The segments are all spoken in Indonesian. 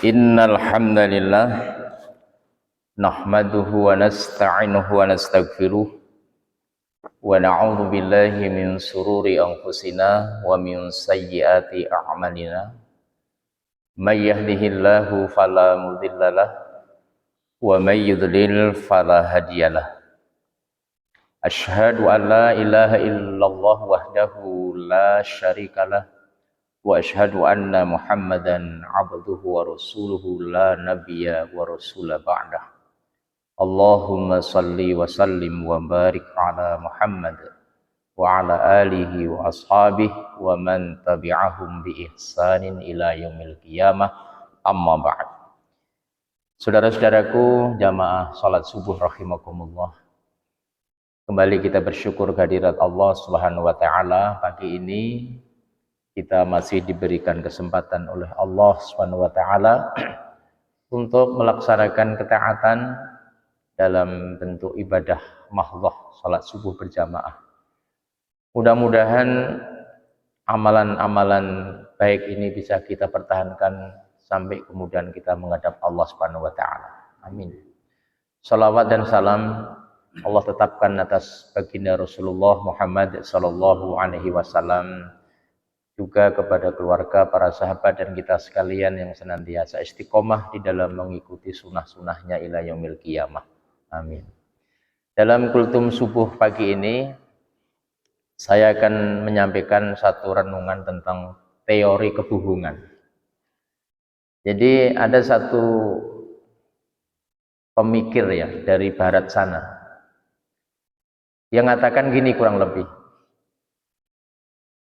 Innal hamdalillah nahmaduhu wa nasta'inuhu wa nastaghfiruh wa na'udzu billahi min sururi anfusina wa min sayyiati a'malina. May yahdihillahu fala mudhillalah wa may yudlil fala hadiyalah. Asyhadu an la ilaha illallah wahdahu la syarikalah wa asyhadu anna Muhammadan abduhu wa rasuluhu la nabiyya wa rasula ba'dah. Allahumma salli wa sallim wa barik ala Muhammad wa ala alihi wa ashabihi wa man tabi'ahum bi ihsanin ila yaumil qiyamah, amma ba'd. Saudara-saudaraku jamaah salat subuh rahimakumullah, kembali kita bersyukur kehadirat Allah Subhanahu wa taala. Pagi ini kita masih diberikan kesempatan oleh Allah Subhanahu wa taala untuk melaksanakan ketaatan dalam bentuk ibadah mahdhah salat subuh berjamaah. Mudah-mudahan amalan-amalan baik ini bisa kita pertahankan sampai kemudian kita menghadap Allah Subhanahu wa taala. Amin. Salawat dan salam Allah tetapkan atas baginda Rasulullah Muhammad sallallahu alaihi wasallam, juga kepada keluarga, para sahabat dan kita sekalian yang senantiasa istiqomah di dalam mengikuti sunnah-sunnahnya ila yaumil qiyamah. Amin. Dalam kultum subuh pagi ini saya akan menyampaikan satu renungan tentang teori kebohongan. Jadi ada satu pemikir ya dari barat sana yang mengatakan gini kurang lebih,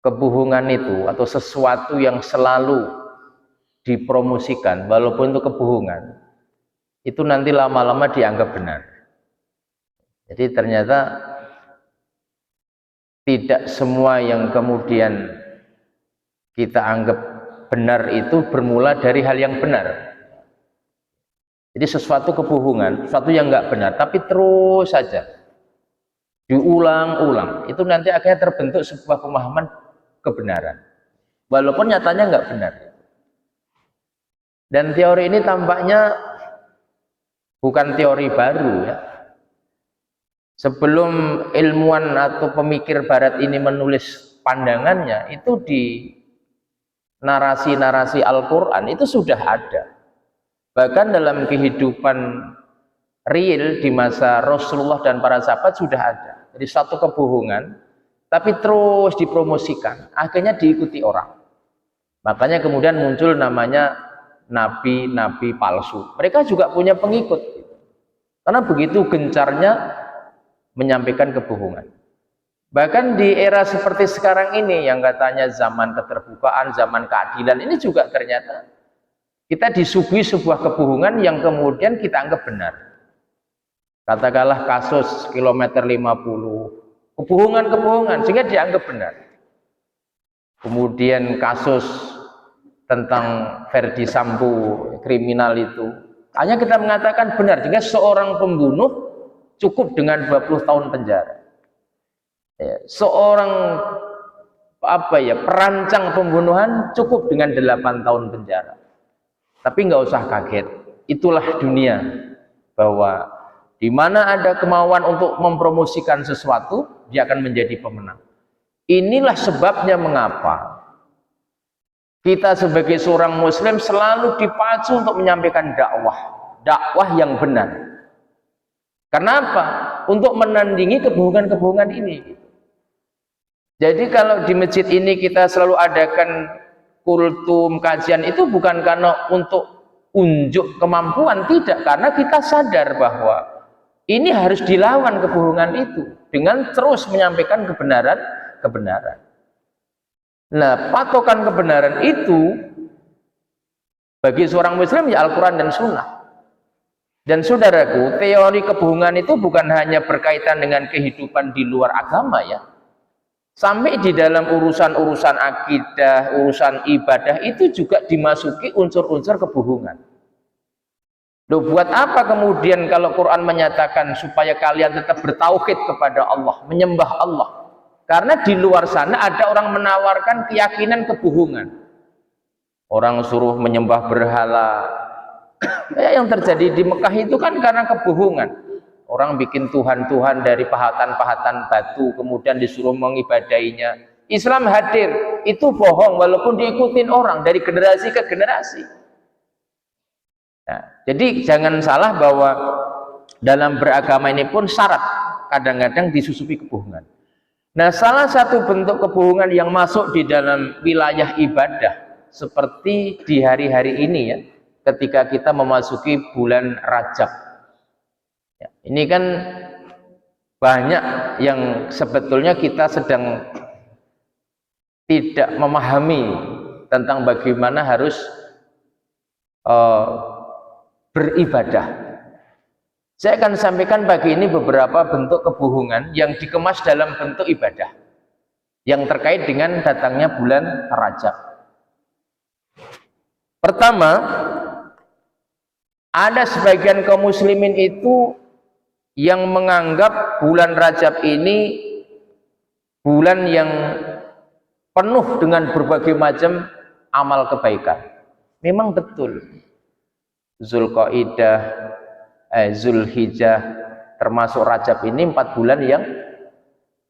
kebohongan itu atau sesuatu yang selalu dipromosikan walaupun itu kebohongan, itu nanti lama-lama dianggap benar. Jadi ternyata tidak semua yang kemudian kita anggap benar itu bermula dari hal yang benar. Jadi sesuatu kebohongan, sesuatu yang enggak benar tapi terus saja diulang-ulang, itu nanti akhirnya terbentuk sebuah pemahaman kebenaran walaupun nyatanya enggak benar. Dan teori ini tampaknya bukan teori baru ya. Sebelum ilmuwan atau pemikir barat ini menulis pandangannya, itu di narasi-narasi Al-Quran itu sudah ada. Bahkan dalam kehidupan real di masa Rasulullah dan para sahabat sudah ada. Jadi satu kebohongan tapi terus dipromosikan, akhirnya diikuti orang. Makanya kemudian muncul namanya nabi-nabi palsu. Mereka juga punya pengikut, karena begitu gencarnya menyampaikan kebohongan. Bahkan di era seperti sekarang ini yang katanya zaman keterbukaan, zaman keadilan, ini juga ternyata kita disuguhi sebuah kebohongan yang kemudian kita anggap benar. Katakanlah kasus kilometer 50, kebohongan-kebohongan sehingga dianggap benar. Kemudian kasus tentang Verdi Sambo, kriminal itu, hanya kita mengatakan benar, sehingga seorang pembunuh cukup dengan 20 tahun penjara. Ya, seorang perancang pembunuhan cukup dengan 8 tahun penjara. Tapi nggak usah kaget, itulah dunia, bahwa di mana ada kemauan untuk mempromosikan sesuatu, dia akan menjadi pemenang. Inilah sebabnya mengapa kita sebagai seorang muslim selalu dipacu untuk menyampaikan dakwah yang benar. Kenapa? Untuk menandingi kebohongan-kebohongan ini. Jadi kalau di masjid ini kita selalu adakan kultum, kajian, itu bukan karena untuk unjuk kemampuan, tidak, karena kita sadar bahwa ini harus dilawan kebohongan itu dengan terus menyampaikan kebenaran. Nah, patokan kebenaran itu bagi seorang muslim ya Al-Quran dan Sunnah. Dan saudaraku, teori kebohongan itu bukan hanya berkaitan dengan kehidupan di luar agama ya. Sampai di dalam urusan-urusan akidah, urusan ibadah itu juga dimasuki unsur-unsur kebohongan. Loh, buat apa kemudian kalau Quran menyatakan supaya kalian tetap bertauhid kepada Allah, menyembah Allah? Karena di luar sana ada orang menawarkan keyakinan kebohongan. orang suruh menyembah berhala. Yang terjadi di Mekah itu kan karena kebohongan. Orang bikin Tuhan-Tuhan dari pahatan-pahatan batu, kemudian disuruh mengibadahinya. Islam hadir, itu bohong walaupun diikutin orang dari generasi ke generasi. Nah, jadi jangan salah bahwa dalam beragama ini pun syarat kadang-kadang disusupi kebohongan. Nah, salah satu bentuk kebohongan yang masuk di dalam wilayah ibadah seperti di hari-hari ini ya, ketika kita memasuki bulan Rajab. Ya, ini kan banyak yang sebetulnya kita sedang tidak memahami tentang bagaimana harus beribadah. Saya akan sampaikan pagi ini beberapa bentuk kebohongan yang dikemas dalam bentuk ibadah yang terkait dengan datangnya bulan Rajab. Pertama, ada sebagian kaum muslimin itu yang menganggap bulan Rajab ini bulan yang penuh dengan berbagai macam amal kebaikan. Memang betul. Zulqaidah, Zulhijjah, termasuk Rajab ini 4 bulan yang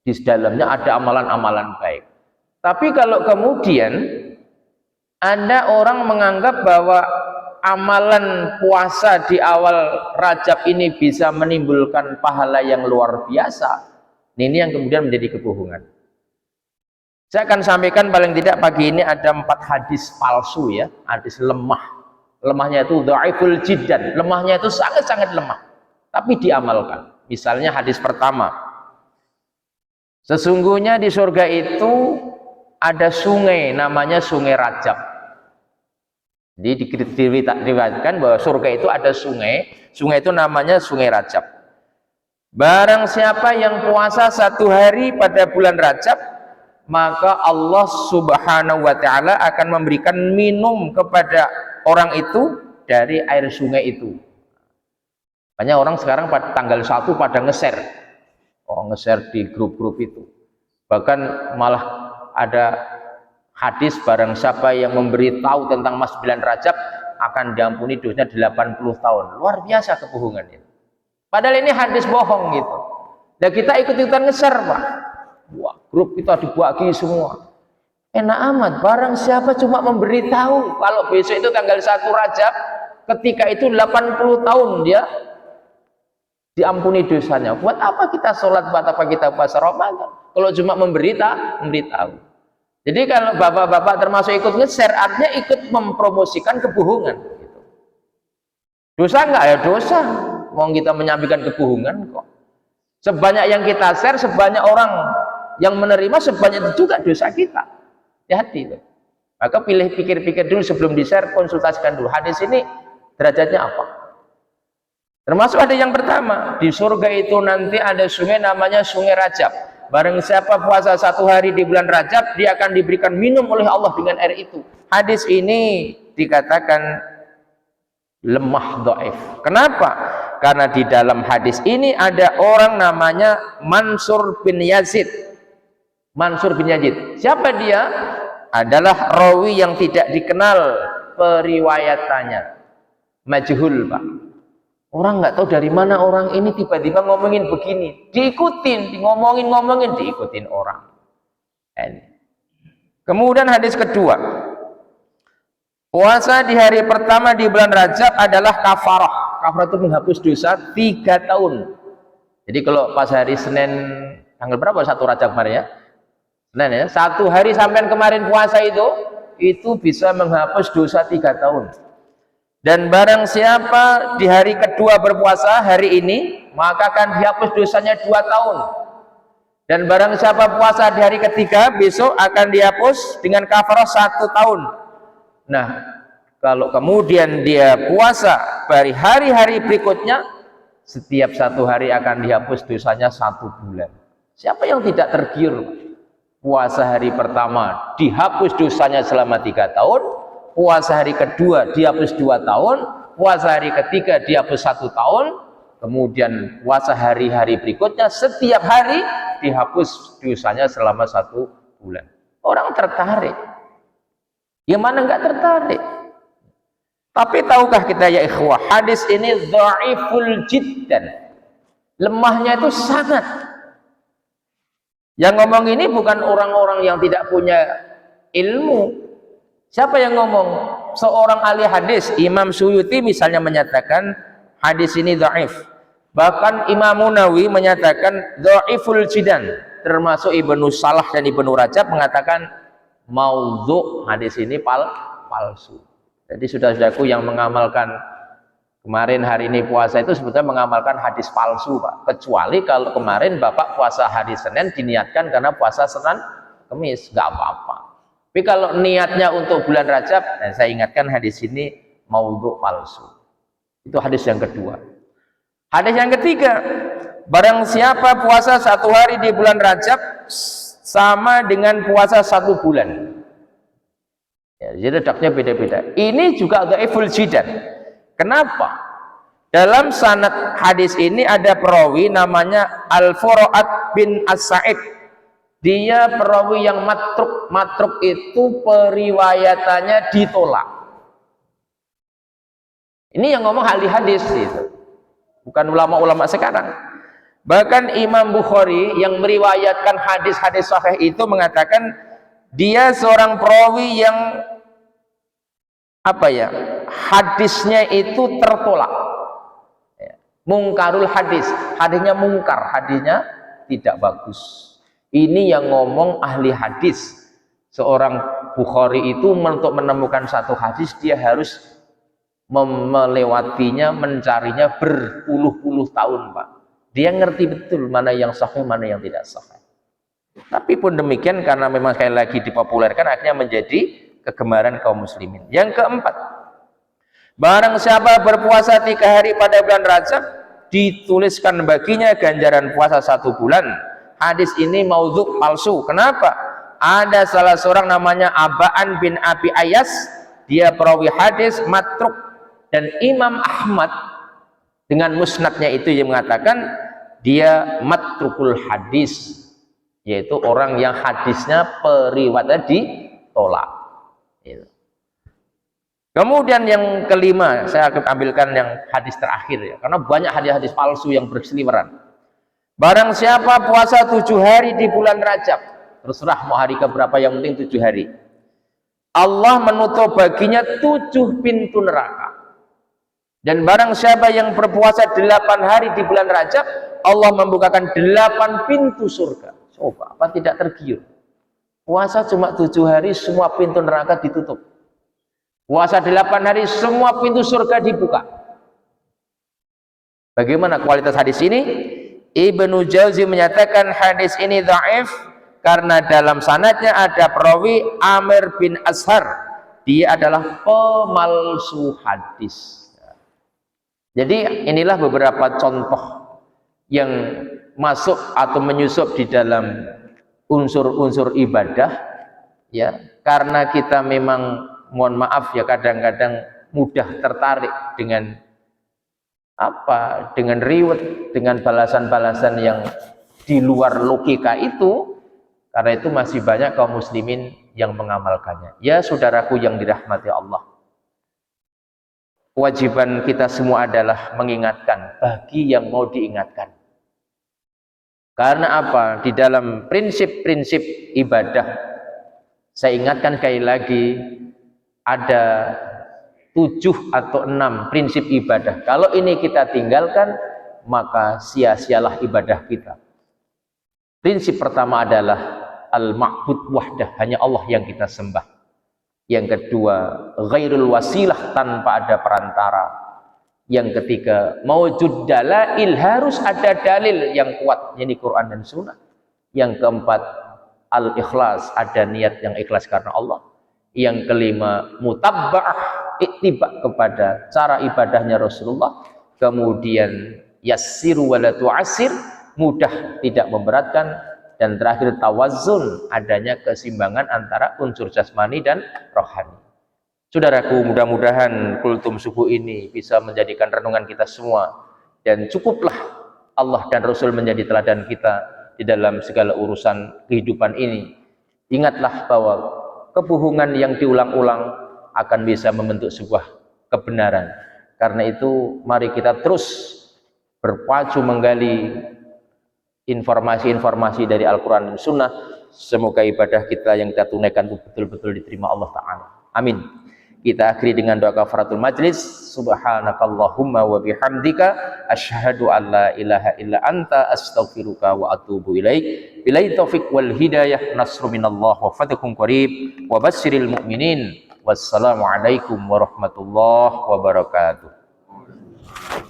di dalamnya ada amalan-amalan baik. Tapi kalau kemudian ada orang menganggap bahwa amalan puasa di awal Rajab ini bisa menimbulkan pahala yang luar biasa, ini yang kemudian menjadi kebohongan. Saya akan sampaikan paling tidak pagi ini ada 4 hadis palsu ya, hadis lemah. Lemahnya itu dhaiful jiddan, lemahnya itu sangat-sangat lemah, tapi diamalkan. Misalnya hadis pertama, sesungguhnya di surga itu ada sungai namanya Sungai Rajab. Jadi diriwayatkan bahwa surga itu ada sungai itu namanya Sungai Rajab. Barang siapa yang puasa 1 hari pada bulan Rajab, maka Allah Subhanahu wa ta'ala akan memberikan minum kepada orang itu dari air sungai itu. Banyak orang sekarang pada tanggal 1 pada nge-share. Nge-share di grup-grup itu. Bahkan malah ada hadis barang siapa yang memberitahu tentang Mas bulan Rajab akan diampuni dosanya 80 tahun. Luar biasa kebohongan ini. Padahal ini hadis bohong gitu. Dan kita ikut-ikutan nge-share, Pak. Wah, grup kita dibagi semua. Enak amat, barang siapa cuma memberitahu kalau besok itu tanggal 1 Rajab, ketika itu 80 tahun dia diampuni dosanya. Buat apa kita sholat, buat apa kita puasa Ramadan? Kalau cuma memberitahu. Jadi kalau bapak-bapak termasuk ikut nge-share, artinya ikut mempromosikan kebohongan. Gitu. Dosa enggak ya? Dosa. Mau kita menyampaikan kebohongan kok. Sebanyak yang kita share, sebanyak orang yang menerima, sebanyak itu juga dosa kita. Hati-hati. Maka pikir-pikir dulu sebelum di-share, konsultasikan dulu. Hadis ini derajatnya apa? Termasuk ada yang pertama, di surga itu nanti ada sungai namanya Sungai Rajab. Barang siapa puasa 1 hari di bulan Rajab, dia akan diberikan minum oleh Allah dengan air itu. Hadis ini dikatakan lemah, dhaif. Kenapa? Karena di dalam hadis ini ada orang namanya Mansur bin Yazid. Mansur bin Yazid. Siapa dia? Adalah rawi yang tidak dikenal periwayatannya. Majhul, Pak. Orang nggak tahu dari mana orang ini tiba-tiba ngomongin begini, diikutin, ngomongin, diikutin orang. Kemudian hadis kedua, puasa di hari pertama di bulan Rajab adalah kafarah. Kafarah itu menghapus dosa 3 tahun. Jadi kalau pas hari Senin tanggal berapa 1 Rajab kemarin ya? Senin ya, 1 hari sampai kemarin puasa itu bisa menghapus dosa 3 tahun. Dan barang siapa di hari kedua berpuasa hari ini, maka akan dihapus dosanya 2 tahun. Dan barang siapa puasa di hari ketiga, besok akan dihapus dengan kafarah 1 tahun. Nah, kalau kemudian dia puasa dari hari-hari berikutnya, setiap 1 hari akan dihapus dosanya 1 bulan. Siapa yang tidak tergiur? Puasa hari pertama dihapus dosanya selama 3 tahun, puasa hari kedua dihapus 2 tahun, puasa hari ketiga dihapus 1 tahun, kemudian puasa hari-hari berikutnya setiap hari dihapus dosanya selama 1 bulan. Orang tertarik. Yang mana nggak tertarik. Tapi tahukah kita ya ikhwah, hadis ini dhaiful jiddan. Lemahnya itu sangat. Yang ngomong ini bukan orang-orang yang tidak punya ilmu. Siapa yang ngomong? Seorang ahli hadis, Imam Suyuti misalnya menyatakan hadis ini dhaif. Bahkan Imam Nawawi menyatakan dhaiful jiddan. Termasuk Ibnu Salah dan Ibnu Rajab mengatakan maudhu, hadis ini palsu. Jadi saudara-saudaraku yang mengamalkan kemarin hari ini puasa itu sebetulnya mengamalkan hadis palsu, Pak. Kecuali kalau kemarin Bapak puasa hari Senin diniatkan karena puasa Senin Kamis, nggak apa-apa. Tapi kalau niatnya untuk bulan Rajab, saya ingatkan hadis ini maudhu palsu. Itu hadis yang kedua. Hadis yang ketiga, barang siapa puasa 1 hari di bulan Rajab sama dengan puasa 1 bulan. Ya, jadi redaknya beda-beda. Ini juga dhaiful jiddan. Kenapa? Dalam sanad hadis ini ada perawi namanya Al-Furaat bin As-Sa'id. Dia perawi yang matruk. Matruk itu periwayatannya ditolak. Ini yang ngomong ahli hadis itu. Bukan ulama-ulama sekarang. Bahkan Imam Bukhari yang meriwayatkan hadis-hadis sahih itu mengatakan dia seorang perawi yang hadisnya itu tertolak. Mungkarul hadis, hadisnya mungkar, hadisnya tidak bagus. Ini yang ngomong ahli hadis. Seorang Bukhari itu untuk menemukan satu hadis dia harus melewatinya, mencarinya berpuluh-puluh tahun, Pak. Dia ngerti betul mana yang sahih, mana yang tidak sahih. Tapi pun demikian, karena memang sekali lagi dipopulerkan, akhirnya menjadi kegemaran kaum muslimin. Yang keempat, barang siapa berpuasa 3 hari pada bulan Rajab, dituliskan baginya ganjaran puasa 1 bulan. Hadis ini maudhu, palsu. Kenapa? Ada salah seorang namanya Abaan bin Abi Ayas, dia perawi hadis matruk, dan Imam Ahmad dengan musnadnya itu yang mengatakan dia matrukul hadis, yaitu orang yang hadisnya periwayatnya ditolak. Kemudian yang kelima, saya akan ambilkan yang hadis terakhir ya, karena banyak hadis-hadis palsu yang berseliweran. Barang siapa puasa 7 hari di bulan Rajab, terserah mau hari keberapa, yang penting 7 hari, Allah menutup baginya 7 pintu neraka. Dan barang siapa yang berpuasa 8 hari di bulan Rajab, Allah membukakan 8 pintu surga. Coba, apa tidak tergiur? Puasa cuma 7 hari, semua pintu neraka ditutup. Puasa 8 hari, semua pintu surga dibuka. Bagaimana kualitas hadis ini? Ibnu Jauzi menyatakan hadis ini dhaif karena dalam sanadnya ada perawi Amir bin Ashar. Dia adalah pemalsu hadis. Jadi inilah beberapa contoh yang masuk atau menyusup di dalam unsur-unsur ibadah, ya, karena kita memang, mohon maaf ya, kadang-kadang mudah tertarik dengan dengan riwet, dengan balasan-balasan yang di luar logika itu. Karena itu masih banyak kaum muslimin yang mengamalkannya. Ya saudaraku yang dirahmati Allah, kewajiban kita semua adalah mengingatkan bagi yang mau diingatkan. Karena apa? Di dalam prinsip-prinsip ibadah, saya ingatkan sekali lagi, ada 7 atau 6 prinsip ibadah. Kalau ini kita tinggalkan, maka sia-sialah ibadah kita. Prinsip pertama adalah al-ma'bud wahdah, hanya Allah yang kita sembah. Yang kedua, ghairul wasilah, tanpa ada perantara. Yang ketiga, mawjud dalail, harus ada dalil yang kuat, yakni Quran dan Sunnah. Yang keempat, al-ikhlas, ada niat yang ikhlas karena Allah. Yang kelima, mutabba'ah, ittiba kepada cara ibadahnya Rasulullah. Kemudian yassiru wa la tu'assir, mudah tidak memberatkan. Dan terakhir, tawazun, adanya keseimbangan antara unsur jasmani dan rohani. Saudaraku, mudah-mudahan kultum subuh ini bisa menjadikan renungan kita semua, dan cukuplah Allah dan Rasul menjadi teladan kita di dalam segala urusan kehidupan ini. Ingatlah bahwa kebohongan yang diulang-ulang akan bisa membentuk sebuah kebenaran. Karena itu mari kita terus berpacu menggali informasi-informasi dari Al-Quran dan Sunnah. Semoga ibadah kita yang kita tunaikan betul-betul diterima Allah Ta'ala. Amin. Kita akhiri dengan doa kafaratul majlis. Subhanakallahumma wa bihamdika asyhadu an la ilaha illa anta astaghfiruka wa atubu ilaik. Billahi taufiq wal hidayah, nasru minallah wa fathun qarib wa basyiril mu'minin. Wassalamu alaikum warahmatullahi wabarakatuh.